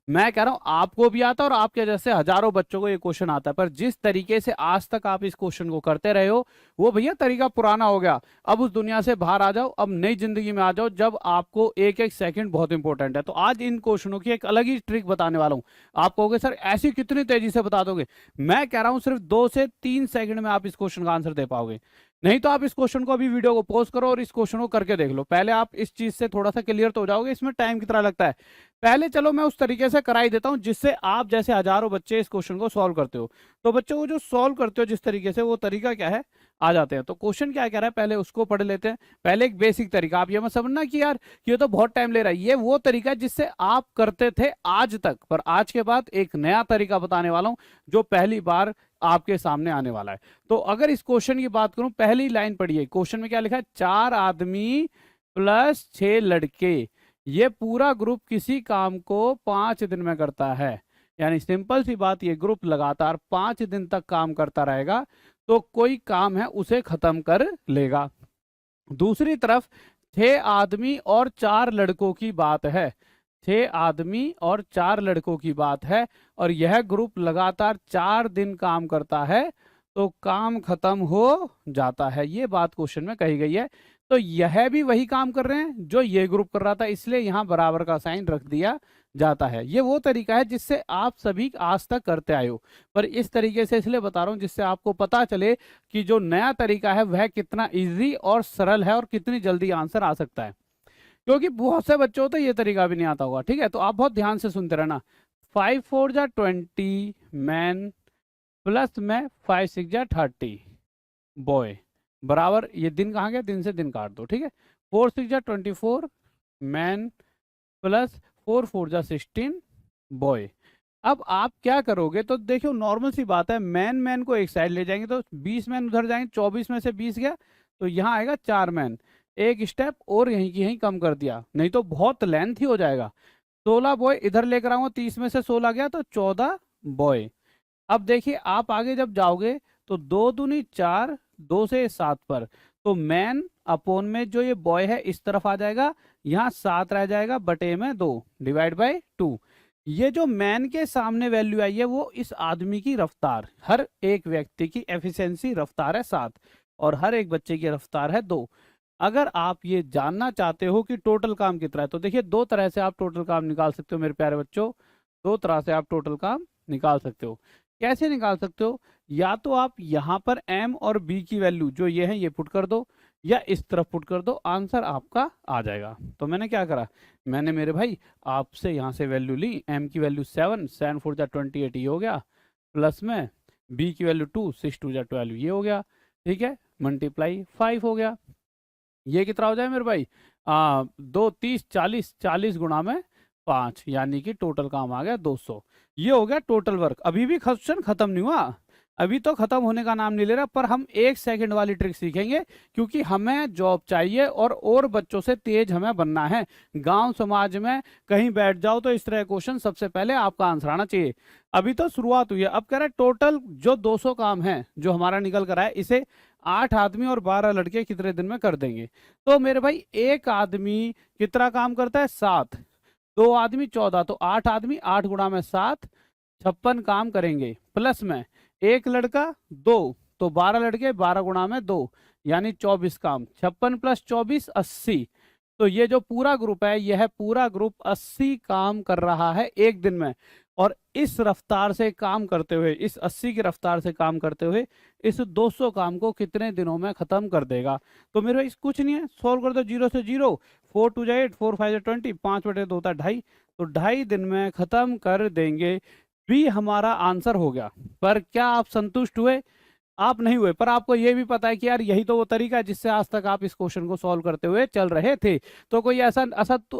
मैं कह रहा हूं आपको भी आता है और आपके जैसे हजारों बच्चों को ये क्वेश्चन आता है, पर जिस तरीके से आज तक आप इस क्वेश्चन को करते रहे हो वो भैया तरीका पुराना हो गया। अब उस दुनिया से बाहर आ जाओ, अब नई जिंदगी में आ जाओ जब आपको एक एक सेकंड बहुत इंपॉर्टेंट है। तो आज इन क्वेश्चनों की एक अलग ही ट्रिक बताने वाला हूं। आप कहोगे सर ऐसी कितनी तेजी से बता दोगे? मैं कह रहा हूं सिर्फ 2 से 3 सेकंड में आप इस क्वेश्चन का आंसर दे पाओगे। नहीं तो आप इस क्वेश्चन को अभी वीडियो को पॉज करो और इस क्वेश्चन को करके देख लो। पहले आप इस चीज से थोड़ा सा क्लियर तो हो जाओगे इसमें टाइम कितना लगता है। पहले चलो मैं उस तरीके से कराई देता हूं जिससे आप जैसे हजारों बच्चे इस क्वेश्चन को सॉल्व करते हो। तो बच्चों को जो सॉल्व करते हो जिस तरीके से, वो तरीका क्या है आ जाते हैं। तो क्वेश्चन क्या कह रहा है पहले उसको पढ़ लेते हैं। पहले एक बेसिक तरीका, आप ये मत समझना कि यार ये तो बहुत टाइम ले रहा है। ये वो तरीका है जिससे आप करते थे आज तक, पर आज के बाद एक नया तरीका बताने वाला हूं जो पहली बार आपके सामने आने वाला है। तो अगर इस क्वेश्चन की बात करूं, पहली लाइन पढ़िए। क्वेश्चन में क्या लिखा है? 4 आदमी प्लस 6 लड़के, ये पूरा ग्रुप किसी काम को 5 दिन में करता है। यानी सिंपल सी बात, ये ग्रुप लगातार 5 दिन तक काम करता रहेगा तो कोई काम है उसे खत्म कर लेगा। दूसरी तरफ 6 आदमी और 4 लड़कों की बात है। 6 आदमी और 4 लड़कों की बात है और यह ग्रुप लगातार 4 दिन काम करता है तो काम खत्म हो जाता है। ये बात क्वेश्चन में कही गई है। तो यह भी वही काम कर रहे हैं जो ये ग्रुप कर रहा था, इसलिए यहां बराबर का साइन रख दिया जाता है। ये वो तरीका है जिससे आप सभी आज तक करते आए हो, पर इस तरीके से इसलिए बता रहा हूं जिससे आपको पता चले कि जो नया तरीका है वह कितना इजी और सरल है और कितनी जल्दी आंसर आ सकता है। क्योंकि बहुत से बच्चों को तो ये तरीका भी नहीं आता होगा। ठीक है, तो आप बहुत ध्यान से सुनते रहना। 5 4 जा 20 मैन प्लस में 5 6 जा 30 बॉय बराबर, ये दिन कहाँ गया? दिन से दिन काट दो। ठीक है, 4 6 जा 24 मैन प्लस 4 4 जा 16 बॉय। अब आप क्या करोगे? तो देखो नॉर्मल सी बात है, मैन मैन को एक साइड ले जाएंगे तो 20 मैन उधर जाएंगे, 24 में से 20 गया तो यहाँ आएगा 4 मैन। एक स्टेप और यहीं की यहीं कम कर दिया, नहीं तो बहुत लेंथ ही हो जाएगा। 16 बॉय इधर लेकर आऊंगा, 30 में से 16 गया तो 14 बॉय। अब देखिए आप आगे जब जाओगे तो 2 दूनी 4, 2 से 7 पर, तो मैन अपोन में जो ये बॉय है इस तरफ आ जाएगा, यहाँ 7 रह जाएगा बटे में 2 डिवाइड बाय 2। ये जो मैन के सामने वैल्यू आई है वो इस आदमी की रफ्तार, हर एक व्यक्ति की एफिशिएंसी रफ्तार है 7 और हर एक बच्चे की रफ्तार है 2। अगर आप ये जानना चाहते हो कि टोटल काम कितना है, तो देखिए 2 तरह से आप टोटल काम निकाल सकते हो मेरे प्यारे बच्चों। 2 तरह से आप टोटल काम निकाल सकते हो। कैसे निकाल सकते हो? या तो आप यहाँ पर m और b की वैल्यू जो ये है ये पुट कर दो, या इस तरफ पुट कर दो, आंसर आपका आ जाएगा। तो मैंने क्या करा, मैंने मेरे भाई आपसे यहाँ से वैल्यू ली। m की वैल्यू 7, 7 4 जा 28 ये हो गया, प्लस में b की वैल्यू 2, 6 2 जा 12 ये हो गया। ठीक है, मल्टीप्लाई 5 हो गया। ये कितना हो जाए मेरे भाई? 2 30 40, 40 गुणा में 5, यानी कि टोटल काम आ गया 200। ये हो गया टोटल वर्क। अभी भी क्वेश्चन खत्म नहीं हुआ, अभी तो खत्म होने का नाम नहीं ले रहा, पर हम 1 सेकंड वाली ट्रिक सीखेंगे क्योंकि हमें जॉब चाहिए और बच्चों से तेज हमें बनना है। गांव समाज में कहीं बैठ जाओ तो इस तरह क्वेश्चन सबसे पहले आपका आंसर आना चाहिए। अभी तो शुरुआत हुई है। अब कह रहा है टोटल जो 200 काम है जो हमारा निकल कर आया, इसे 8 आदमी और 12 लड़के कितने दिन में कर देंगे? तो मेरे भाई एक आदमी कितना काम करता है? 7, 2 आदमी 14, तो 8 आदमी 8 गुणा में 7 56 काम करेंगे, प्लस में एक लड़का 2, तो 12 लड़के 12 गुणा में 2 यानी 24 काम। 56 प्लस 24 80। तो ये जो पूरा ग्रुप है यह पूरा ग्रुप 80 काम कर रहा है एक दिन में। और इस रफ्तार से काम करते हुए, इस 80 की रफ्तार से काम करते हुए इस 200 काम को कितने दिनों में खत्म कर देगा? तो मेरे भाई कुछ नहीं है, सोल्व कर दो। 0 से 0, 4 2 जा 8, 4 5 जा 20, 5 बटे 2 होता है 2.5, तो 2.5 दिन में खत्म कर देंगे। भी हमारा आंसर हो गया। पर क्या आप संतुष्ट हुए? आप नहीं हुए, पर आपको यह भी पता है कि यार यही तो वो तरीका है जिससे आज तक आप इस क्वेश्चन को सॉल्व करते हुए चल रहे थे। तो कोई ऐसा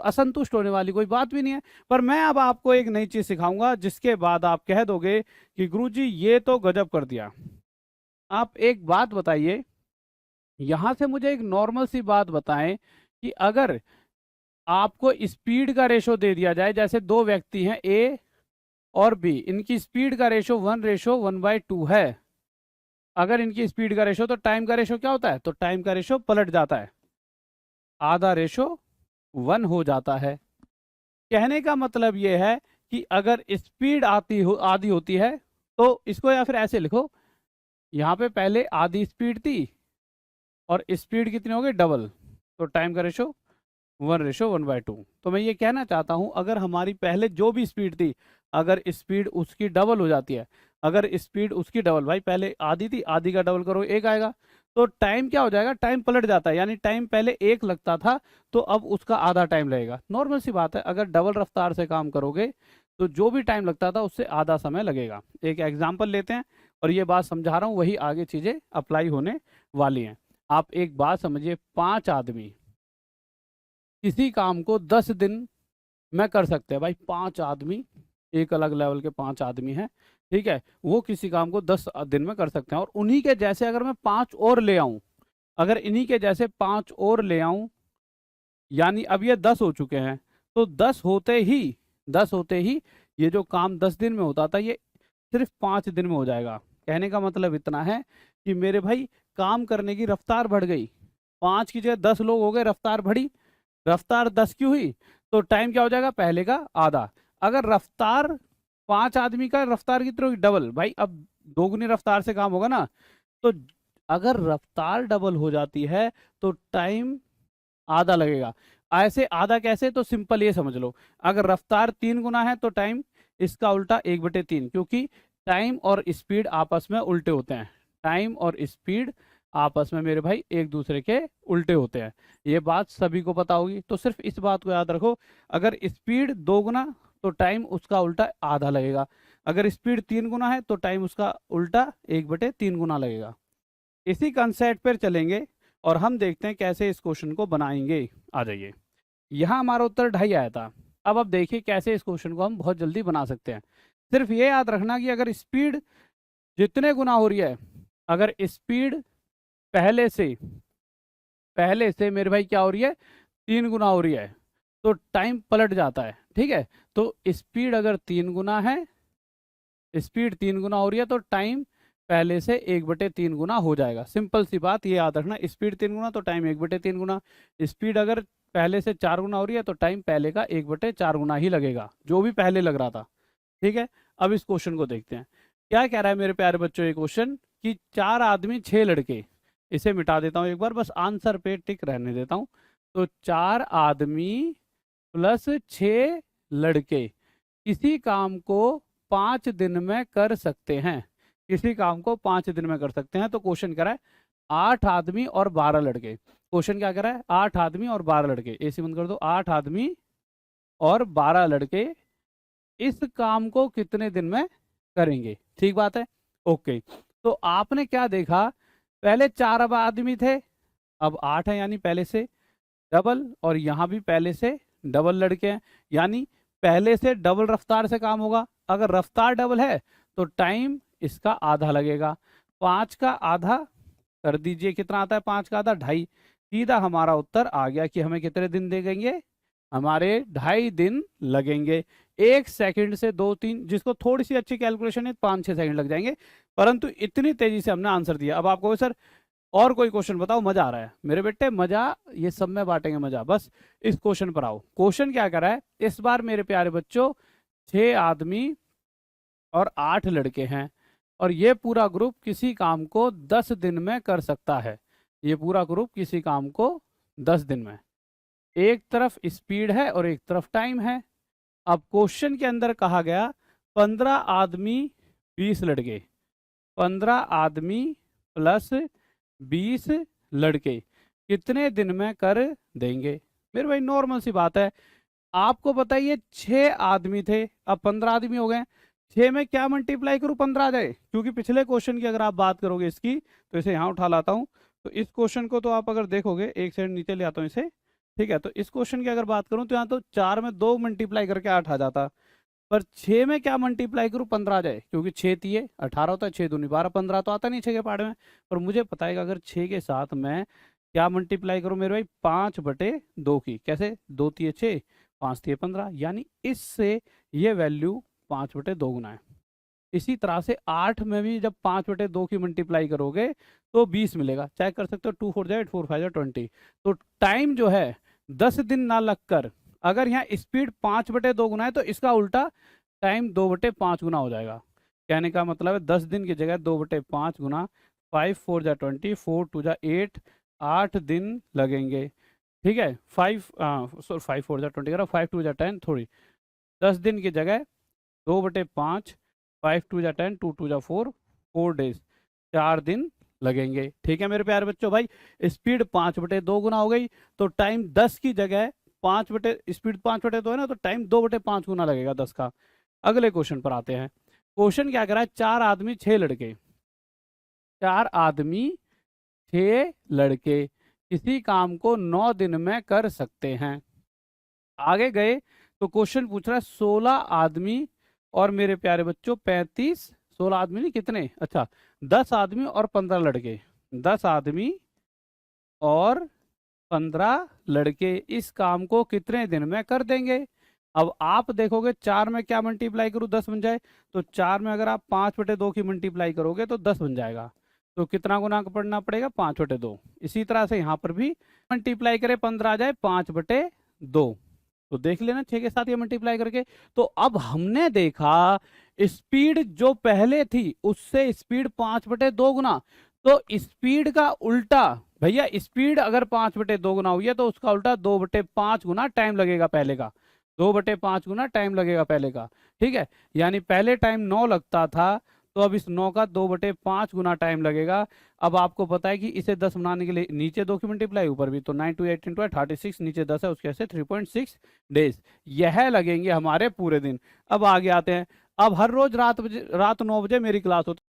असंतुष्ट होने वाली कोई बात भी नहीं है। पर मैं अब आपको एक नई चीज सिखाऊंगा जिसके बाद आप कह दोगे कि गुरुजी ये तो गजब कर दिया। आप एक बात बताइए, यहां से मुझे एक नॉर्मल सी बात बताएं कि अगर आपको स्पीड का रेशो दे दिया जाए, जैसे दो व्यक्ति हैं ए और बी, इनकी स्पीड का रेशो 1:1/2 है। अगर इनकी स्पीड का रेशो, तो टाइम का रेशो क्या होता है? तो टाइम का रेशो पलट जाता है, आधा रेशो 1 हो जाता है। कहने का मतलब यह है कि अगर स्पीड आधी होती है तो इसको, या फिर ऐसे लिखो, यहाँ पे पहले आधी स्पीड थी और स्पीड कितनी हो गई डबल, तो टाइम का रेशो 1:1/2। तो मैं ये कहना चाहता हूँ अगर हमारी पहले जो भी स्पीड थी, अगर स्पीड उसकी डबल हो जाती है, अगर स्पीड उसकी डबल, भाई पहले आधी थी, आधी का डबल करो एक आएगा, तो टाइम क्या हो जाएगा, टाइम पलट जाता है, यानी टाइम पहले एक लगता था तो अब उसका आधा टाइम लगेगा। नॉर्मल सी बात है, अगर डबल रफ्तार से काम करोगे तो जो भी टाइम लगता था उससे आधा समय लगेगा। एक एग्जाम्पल लेते हैं और ये बात समझा रहा हूँ, वही आगे चीज़ें अप्लाई होने वाली हैं। आप एक बात समझिए, 5 आदमी किसी काम को 10 दिन में कर सकते हैं। भाई 5 आदमी, एक अलग लेवल के 5 आदमी हैं, ठीक है, वो किसी काम को 10 दिन में कर सकते हैं। और उन्हीं के जैसे अगर मैं 5 और ले आऊं, अगर इन्हीं के जैसे 5 और ले आऊं, यानी अब ये 10 हो चुके हैं, तो 10 होते ही ये जो काम 10 दिन में होता था ये सिर्फ 5 दिन में हो जाएगा। कहने का मतलब इतना है कि मेरे भाई काम करने की रफ्तार बढ़ गई, 5 की जगह 10 लोग हो गए, रफ्तार बढ़ी, रफ्तार 10 की हुई तो टाइम क्या हो जाएगा, पहले का आधा। अगर रफ्तार 5 आदमी का रफ्तार कितनी होगी, डबल, भाई अब दोगुनी रफ्तार से काम होगा ना, तो अगर रफ्तार डबल हो जाती है तो टाइम आधा लगेगा। ऐसे आधा कैसे, तो सिंपल ये समझ लो, अगर रफ्तार 3 गुना है तो टाइम इसका उल्टा 1/3, क्योंकि टाइम और स्पीड आपस में उल्टे होते हैं, टाइम और स्पीड आपस में मेरे भाई एक दूसरे के उल्टे होते हैं। ये बात सभी को पता होगी, तो सिर्फ इस बात को याद रखो, अगर स्पीड 2 गुना तो टाइम उसका उल्टा आधा लगेगा, अगर स्पीड 3 गुना है तो टाइम उसका उल्टा 1/3 गुना लगेगा। इसी कंसेप्ट पर चलेंगे और हम देखते हैं कैसे इस क्वेश्चन को बनाएंगे। आ जाइए, यहाँ हमारा उत्तर 2.5 आया था। अब देखिए कैसे इस क्वेश्चन को हम बहुत जल्दी बना सकते हैं। सिर्फ ये याद रखना कि अगर स्पीड जितने गुना हो रही है, अगर स्पीड पहले से मेरे भाई क्या हो रही है, 3 गुना हो रही है, तो टाइम पलट जाता है, ठीक है। तो स्पीड अगर 3 गुना है, स्पीड 3 गुना हो रही है तो टाइम पहले से 1/3 गुना हो जाएगा। सिंपल सी बात ये याद रखना, स्पीड 3 गुना तो टाइम 1/3 गुना। स्पीड अगर पहले से 4 गुना हो रही है तो टाइम पहले का 1/4 गुना ही लगेगा, जो भी पहले लग रहा था, ठीक है। अब इस क्वेश्चन को देखते हैं, क्या कह रहा है मेरे प्यारे बच्चों ये क्वेश्चन, कि 4 आदमी 6 लड़के, इसे मिटा देता हूँ एक बार, बस आंसर पे टिक रहने देता हूँ। तो 4 आदमी प्लस 6 लड़के किसी काम को 5 दिन में कर सकते हैं, किसी काम को 5 दिन में कर सकते हैं। तो क्वेश्चन कह रहा है 8 आदमी और 12 लड़के, क्वेश्चन क्या कह रहा है, 8 आदमी और 12 लड़के, एसी बंद कर दो, 8 आदमी और 12 लड़के इस काम को कितने दिन में करेंगे, ठीक बात है, ओके। तो आपने क्या देखा, पहले 4 अब आदमी थे, अब 8 है, यानी पहले से डबल, और यहाँ भी पहले से डबल लड़के हैं, यानी पहले से डबल रफ्तार से काम होगा। अगर रफ्तार डबल है तो टाइम इसका आधा लगेगा, 5 का आधा कर दीजिए, कितना आता है 5 का आधा, 2.5। सीधा हमारा उत्तर आ गया कि हमें कितने दिन लगेंगे, हमारे 2.5 दिन लगेंगे। 1 सेकंड से 2-3, जिसको थोड़ी सी अच्छी कैलकुलेशन है 5-6 सेकंड लग जाएंगे, परंतु इतनी तेजी से हमने आंसर दिया। अब आपको सर और कोई क्वेश्चन बताओ, मजा आ रहा है मेरे बेटे, मजा ये सब में बांटेंगे मजा, बस इस क्वेश्चन पर आओ। क्वेश्चन क्या कर रहा है इस बार मेरे प्यारे बच्चों, 6 आदमी और 8 लड़के हैं और ये पूरा ग्रुप किसी काम को 10 दिन में कर सकता है, ये पूरा ग्रुप किसी काम को 10 दिन में, एक तरफ स्पीड है और एक तरफ टाइम है। अब क्वेश्चन के अंदर कहा गया 15 आदमी 20 लड़के, 15 आदमी प्लस 20 लड़के कितने दिन में कर देंगे। मेरे भाई नॉर्मल सी बात है, आपको बताइए 6 आदमी थे, अब 15 आदमी हो गए, 6 में क्या मल्टीप्लाई करूं 15 आ जाए, क्योंकि पिछले क्वेश्चन की अगर आप बात करोगे इसकी, तो इसे यहाँ उठा लाता हूँ, तो इस क्वेश्चन को तो आप अगर देखोगे, एक सेकंड नीचे ले आता हूँ इसे, ठीक है। तो इस क्वेश्चन की अगर बात करूं तो यहाँ तो 4 में 2 मल्टीप्लाई करके 8 आ जाता, पर 6 में क्या मल्टीप्लाई करूं 15 आ जाए, क्योंकि 6 तिये 18 होता है, 6 दूनी 12, 15 तो आता नहीं 6 के पहाड़ में, पर मुझे पता है कि अगर 6 के साथ मैं क्या मल्टीप्लाई करूं मेरे भाई 5/2 की, कैसे 2 तिये 6, 5 तिये 15, यानी इससे ये वैल्यू 5/2 गुना है। इसी तरह से 8 में भी जब 5/2 की मल्टीप्लाई करोगे तो 20 मिलेगा, चेक कर सकते हो, 2 4 8 4 5 20। तो टाइम जो है 10 दिन ना लगकर, अगर यहाँ स्पीड 5/2 गुना है तो इसका उल्टा टाइम 2/5 गुना हो जाएगा। कहने का मतलब है 10 दिन की जगह 2/5 गुना, 5 4 जा 20, 4 2 जा 8, 8 दिन लगेंगे। ठीक है, 5 5 4 जा 20 करा, 5 2 जा 10, थोड़ी 10 दिन की जगह 2/5, 5 2 जा 10, 2 2 जा 4, 4 डेज, 4 दिन लगेंगे। ठीक है मेरे प्यारे बच्चों, भाई स्पीड 5/2 गुना हो गई, तो टाइम 10 की जगह 5 स्पीड 5/2 है ना, तो टाइम 2/5 गुना लगेगा 10 का। अगले क्वेश्चन पर आते हैं। क्वेश्चन क्या कह रहा है, 4 आदमी 6 लड़के, 4 आदमी 6 लड़के किसी काम को 9 दिन में कर सकते हैं। आगे गए तो क्वेश्चन पूछ रहा है 16 आदमी और मेरे प्यारे बच्चों 35, 16 आदमी नहीं कितने, अच्छा 10 आदमी और 15 लड़के, 10 आदमी और 15 लड़के इस काम को कितने दिन में कर देंगे। अब आप देखोगे 4 में क्या मल्टीप्लाई करूँ 10 बन जाए, तो 4 में अगर आप 5/2 की मल्टीप्लाई करोगे तो 10 बन जाएगा। तो कितना गुना पढ़ना पड़ेगा, 5/2। इसी तरह से यहाँ पर भी मल्टीप्लाई करें 15 आ जाए 5/2, तो देख लेना 6 के साथ ये मल्टीप्लाई करके। तो अब हमने देखा स्पीड जो पहले थी उससे स्पीड 5/2 गुना, तो स्पीड का उल्टा, भैया स्पीड अगर 5/2 गुना हुई है तो उसका उल्टा 2/5 गुना टाइम लगेगा पहले का, 2/5 गुना टाइम लगेगा पहले का। ठीक है, यानी पहले टाइम 9 लगता था, तो अब इस 9 का 2/5 गुना टाइम लगेगा। अब आपको पता है कि इसे 10 बनाने के लिए नीचे 2 की मल्टीप्लाई ऊपर भी, तो 9 2 8 into 36, नीचे 10 है उसके ऐसे 3.6 डेज यह लगेंगे हमारे पूरे दिन। अब आगे आते हैं। अब हर रोज रात 9 बजे मेरी क्लास होती